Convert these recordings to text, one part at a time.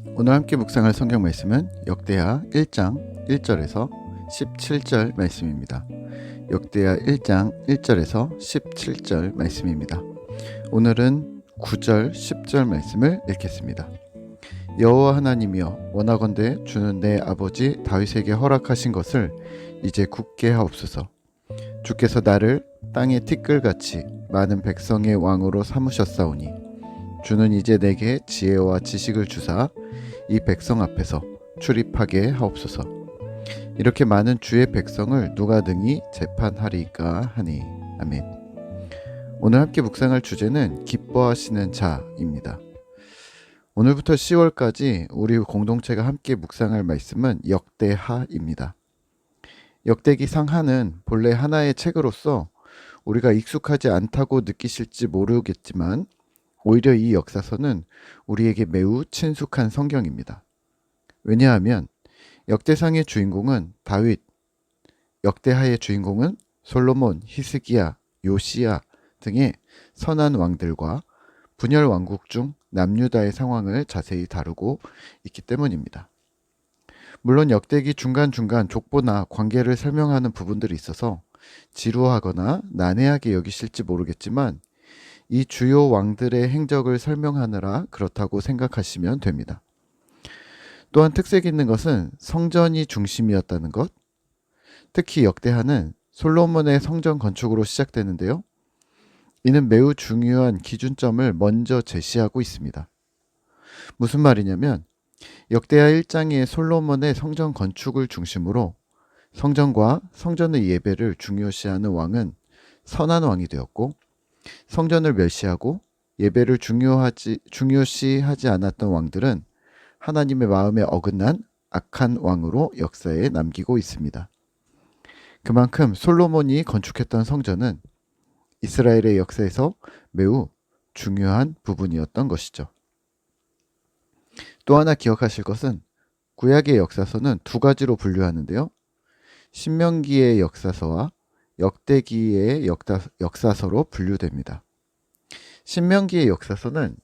오늘 함께 묵상할 성경 말씀은 역대하 1장 1절에서 17절 말씀입니다. 역대하 1장 1절에서 17절 말씀입니다. 오늘은 9절 10절 말씀을 읽겠습니다. 여호와 하나님이여, 원하건대 주는 내 아버지 다윗에게 허락하신 것을 이제 굳게 하옵소서. 주께서 나를 땅의 티끌같이 많은 백성의 왕으로 삼으셨사오니 주는 이제 내게 지혜와 지식을 주사 이 백성 앞에서 출입하게 하옵소서. 이렇게 많은 주의 백성을 누가 능히 재판하리까 하니. 아멘. 오늘 함께 묵상할 주제는 기뻐하시는 자입니다. 오늘부터 10월까지 우리 공동체가 함께 묵상할 말씀은 역대하입니다. 역대기상 하는 본래 하나의 책으로서 우리가 익숙하지 않다고 느끼실지 모르겠지만 오히려 이 역사서는 우리에게 매우 친숙한 성경입니다. 왜냐하면 역대상의 주인공은 다윗, 역대하의 주인공은 솔로몬, 히스기야, 요시야 등의 선한 왕들과 분열 왕국 중 남유다의 상황을 자세히 다루고 있기 때문입니다. 물론 역대기 중간중간 족보나 관계를 설명하는 부분들이 있어서 지루하거나 난해하게 여기실지 모르겠지만 이 주요 왕들의 행적을 설명하느라 그렇다고 생각하시면 됩니다. 또한 특색 있는 것은 성전이 중심이었다는 것. 특히 역대하는 솔로몬의 성전 건축으로 시작되는데요. 이는 매우 중요한 기준점을 먼저 제시하고 있습니다. 무슨 말이냐면 역대하 1장의 솔로몬의 성전 건축을 중심으로 성전과 성전의 예배를 중요시하는 왕은 선한 왕이 되었고, 성전을 멸시하고 예배를 중요시하지 않았던 왕들은 하나님의 마음에 어긋난 악한 왕으로 역사에 남기고 있습니다. 그만큼 솔로몬이 건축했던 성전은 이스라엘의 역사에서 매우 중요한 부분이었던 것이죠. 또 하나 기억하실 것은 구약의 역사서는 두 가지로 분류하는데요. 신명기의 역사서와 역대기의 역사서로 분류됩니다. 신명기의 역사서는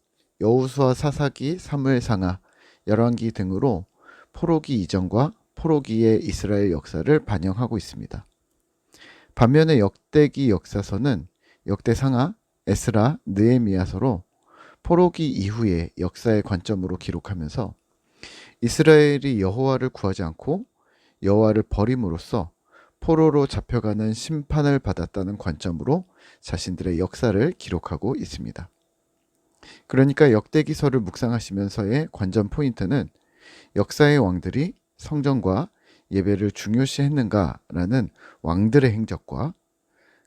여호수아, 사사기, 사무엘상하, 열왕기 등으로 포로기 이전과 포로기의 이스라엘 역사를 반영하고 있습니다. 반면에 역대기 역사서는 역대상하, 에스라, 느헤미야서로 포로기 이후의 역사의 관점으로 기록하면서 이스라엘이 여호와를 구하지 않고 여호와를 버림으로써 포로로 잡혀가는 심판을 받았다는 관점으로 자신들의 역사를 기록하고 있습니다. 그러니까 역대기서를 묵상하시면서의 관전 포인트는 역사의 왕들이 성전과 예배를 중요시했는가라는 왕들의 행적과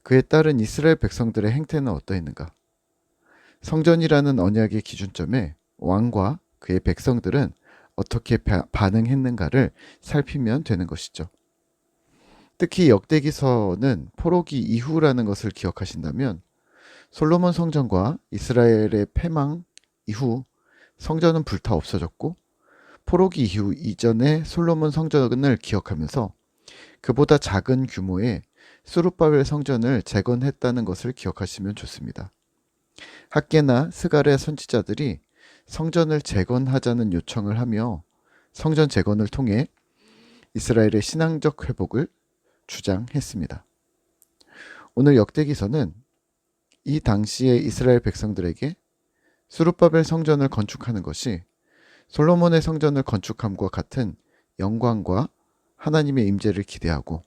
그에 따른 이스라엘 백성들의 행태는 어떠했는가. 성전이라는 언약의 기준점에 왕과 그의 백성들은 어떻게 반응했는가를 살피면 되는 것이죠. 특히 역대기서는 포로기 이후라는 것을 기억하신다면 솔로몬 성전과 이스라엘의 패망 이후 성전은 불타 없어졌고, 포로기 이후 이전의 솔로몬 성전을 기억하면서 그보다 작은 규모의 스룹바벨 성전을 재건했다는 것을 기억하시면 좋습니다. 학개나 스갈의 선지자들이 성전을 재건하자는 요청을 하며 성전 재건을 통해 이스라엘의 신앙적 회복을 주장했습니다. 오늘 역대기서는 이 당시의 이스라엘 백성들에게 스룹바벨 성전을 건축하는 것이 솔로몬의 성전을 건축함과 같은 영광과 하나님의 임재를 기대하고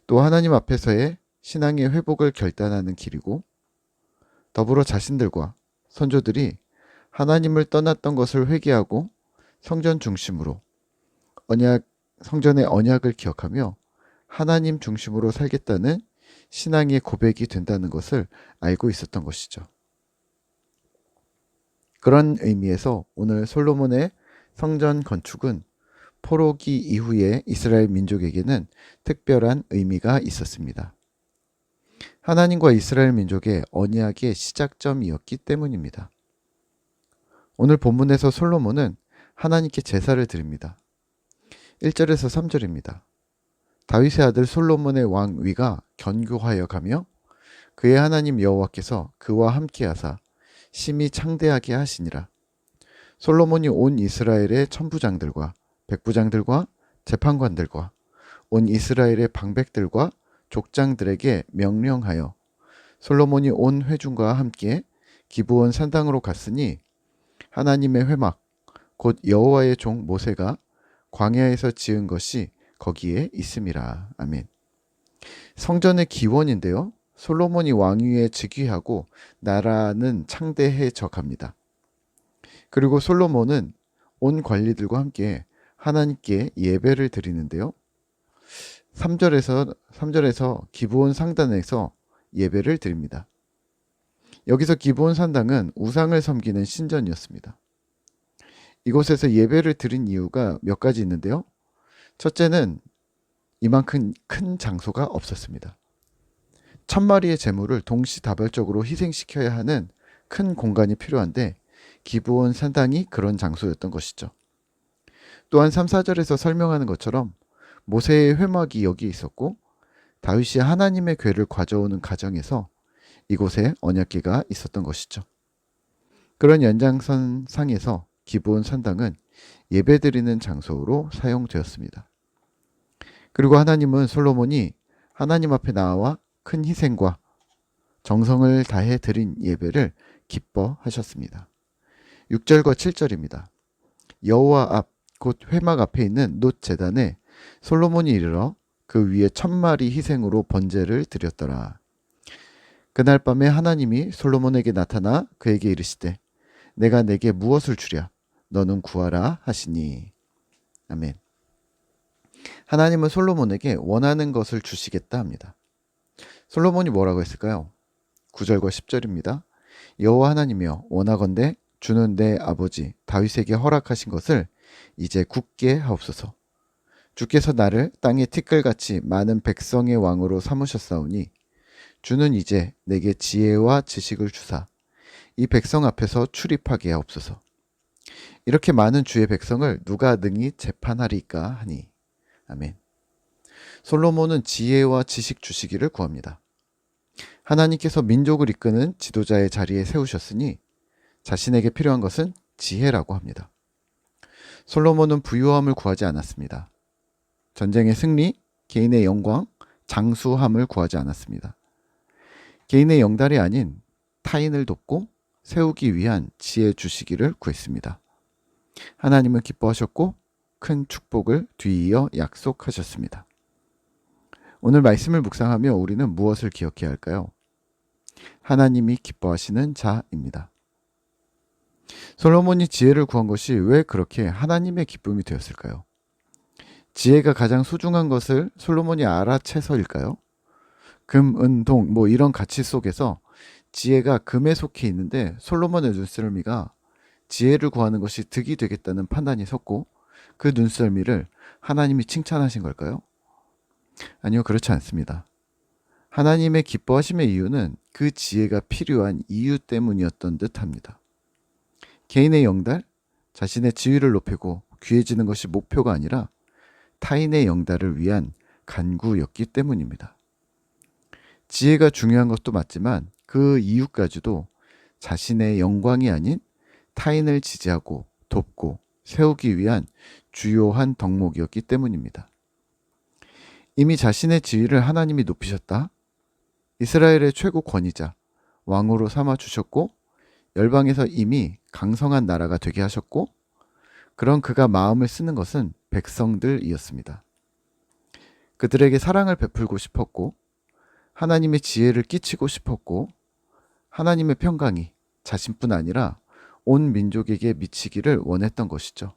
또 하나님 앞에서의 신앙의 회복을 결단하는 길이고, 더불어 자신들과 선조들이 하나님을 떠났던 것을 회개하고 성전 중심으로 성전의 언약을 기억하며 하나님 중심으로 살겠다는 신앙의 고백이 된다는 것을 알고 있었던 것이죠. 그런 의미에서 오늘 솔로몬의 성전 건축은 포로기 이후의 이스라엘 민족에게는 특별한 의미가 있었습니다. 하나님과 이스라엘 민족의 언약의 시작점이었기 때문입니다. 오늘 본문에서 솔로몬은 하나님께 제사를 드립니다. 1절에서 3절입니다. 다윗의 아들 솔로몬의 왕위가 견고하여 가며 그의 하나님 여호와께서 그와 함께하사 심히 창대하게 하시니라. 솔로몬이 온 이스라엘의 천부장들과 백부장들과 재판관들과 온 이스라엘의 방백들과 족장들에게 명령하여 솔로몬이 온 회중과 함께 기브온 산당으로 갔으니 하나님의 회막 곧 여호와의 종 모세가 광야에서 지은 것이 거기에 있음이라. 아멘. 성전의 기원인데요. 솔로몬이 왕위에 즉위하고 나라는 창대해져 갑니다. 그리고 솔로몬은 온 관리들과 함께 하나님께 예배를 드리는데요. 3절에서 기브온 상단에서 예배를 드립니다. 여기서 기브온 산당은 우상을 섬기는 신전이었습니다. 이곳에서 예배를 드린 이유가 몇 가지 있는데요. 첫째는 이만큼 큰 장소가 없었습니다. 1000마리의 제물을 동시다발적으로 희생시켜야 하는 큰 공간이 필요한데 기브온 산당이 그런 장소였던 것이죠. 또한 3, 4절에서 설명하는 것처럼 모세의 회막이 여기 있었고 다윗이 하나님의 궤를 가져오는 과정에서 이곳에 언약궤가 있었던 것이죠. 그런 연장선상에서 기브온 산당은 예배드리는 장소로 사용되었습니다. 그리고 하나님은 솔로몬이 하나님 앞에 나와 큰 희생과 정성을 다해 드린 예배를 기뻐하셨습니다. 6절과 7절입니다. 여호와 앞 곧 회막 앞에 있는 놋 제단에 솔로몬이 이르러 그 위에 1000마리 희생으로 번제를 드렸더라. 그날 밤에 하나님이 솔로몬에게 나타나 그에게 이르시되 내가 내게 무엇을 주랴 너는 구하라 하시니. 아멘. 하나님은 솔로몬에게 원하는 것을 주시겠다 합니다. 솔로몬이 뭐라고 했을까요? 9절과 10절입니다. 여호와 하나님이여 원하건대 주는 내 아버지 다윗에게 허락하신 것을 이제 굳게 하옵소서. 주께서 나를 땅의 티끌같이 많은 백성의 왕으로 삼으셨사오니 주는 이제 내게 지혜와 지식을 주사 이 백성 앞에서 출입하게 하옵소서. 이렇게 많은 주의 백성을 누가 능히 재판하리까 하니. 아멘. 솔로몬은 지혜와 지식 주시기를 구합니다. 하나님께서 민족을 이끄는 지도자의 자리에 세우셨으니 자신에게 필요한 것은 지혜라고 합니다. 솔로몬은 부유함을 구하지 않았습니다. 전쟁의 승리, 개인의 영광, 장수함을 구하지 않았습니다. 개인의 영달이 아닌 타인을 돕고 세우기 위한 지혜 주시기를 구했습니다. 하나님은 기뻐하셨고 큰 축복을 뒤이어 약속하셨습니다. 오늘 말씀을 묵상하며 우리는 무엇을 기억해야 할까요? 하나님이 기뻐하시는 자입니다. 솔로몬이 지혜를 구한 것이 왜 그렇게 하나님의 기쁨이 되었을까요? 지혜가 가장 소중한 것을 솔로몬이 알아채서일까요? 금, 은, 동 이런 가치 속에서 지혜가 금에 속해 있는데 솔로몬의 눈썰미가 지혜를 구하는 것이 득이 되겠다는 판단이 섰고 그 눈썰미를 하나님이 칭찬하신 걸까요? 아니요, 그렇지 않습니다. 하나님의 기뻐하심의 이유는 그 지혜가 필요한 이유 때문이었던 듯합니다. 개인의 영달, 자신의 지위를 높이고 귀해지는 것이 목표가 아니라 타인의 영달을 위한 간구였기 때문입니다. 지혜가 중요한 것도 맞지만 그 이유까지도 자신의 영광이 아닌 타인을 지지하고 돕고 세우기 위한 주요한 덕목이었기 때문입니다. 이미 자신의 지위를 하나님이 높이셨다. 이스라엘의 최고 권위자, 왕으로 삼아 주셨고 열방에서 이미 강성한 나라가 되게 하셨고 그런 그가 마음을 쓰는 것은 백성들이었습니다. 그들에게 사랑을 베풀고 싶었고 하나님의 지혜를 끼치고 싶었고 하나님의 평강이 자신뿐 아니라 온 민족에게 미치기를 원했던 것이죠.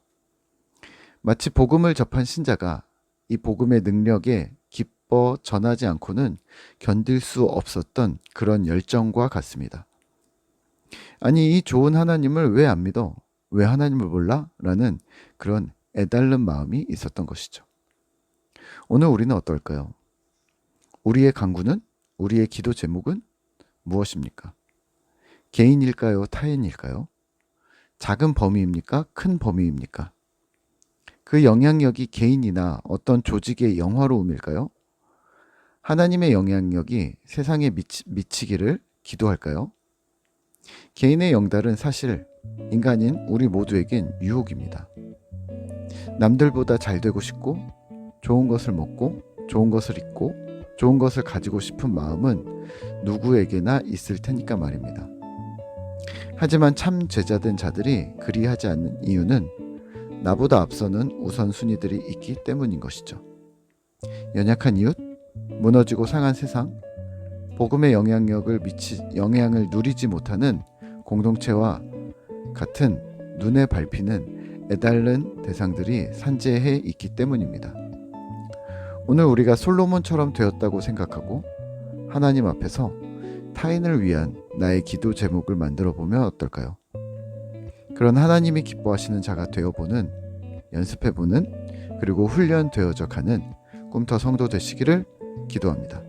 마치 복음을 접한 신자가 이 복음의 능력에 기뻐 전하지 않고는 견딜 수 없었던 그런 열정과 같습니다. 아니, 이 좋은 하나님을 왜 안 믿어? 왜 하나님을 몰라? 라는 그런 애달른 마음이 있었던 것이죠. 오늘 우리는 어떨까요? 우리의 간구는? 우리의 기도 제목은 무엇입니까? 개인일까요? 타인일까요? 작은 범위입니까? 큰 범위입니까? 그 영향력이 개인이나 어떤 조직의 영화로움일까요? 하나님의 영향력이 세상에 미치기를 기도할까요? 개인의 영달은 사실 인간인 우리 모두에겐 유혹입니다. 남들보다 잘 되고 싶고, 좋은 것을 먹고, 좋은 것을 입고, 좋은 것을 가지고 싶은 마음은 누구에게나 있을 테니까 말입니다. 하지만 참 제자된 자들이 그리하지 않는 이유는 나보다 앞서는 우선순위들이 있기 때문인 것이죠. 연약한 이웃, 무너지고 상한 세상, 복음의 영향을 누리지 못하는 공동체와 같은 눈에 밟히는 애달른 대상들이 산재해 있기 때문입니다. 오늘 우리가 솔로몬처럼 되었다고 생각하고 하나님 앞에서 타인을 위한 나의 기도 제목을 만들어 보면 어떨까요? 그런 하나님이 기뻐하시는 자가 되어보는, 연습해보는, 그리고 훈련되어져 가는 꿈터 성도 되시기를 기도합니다.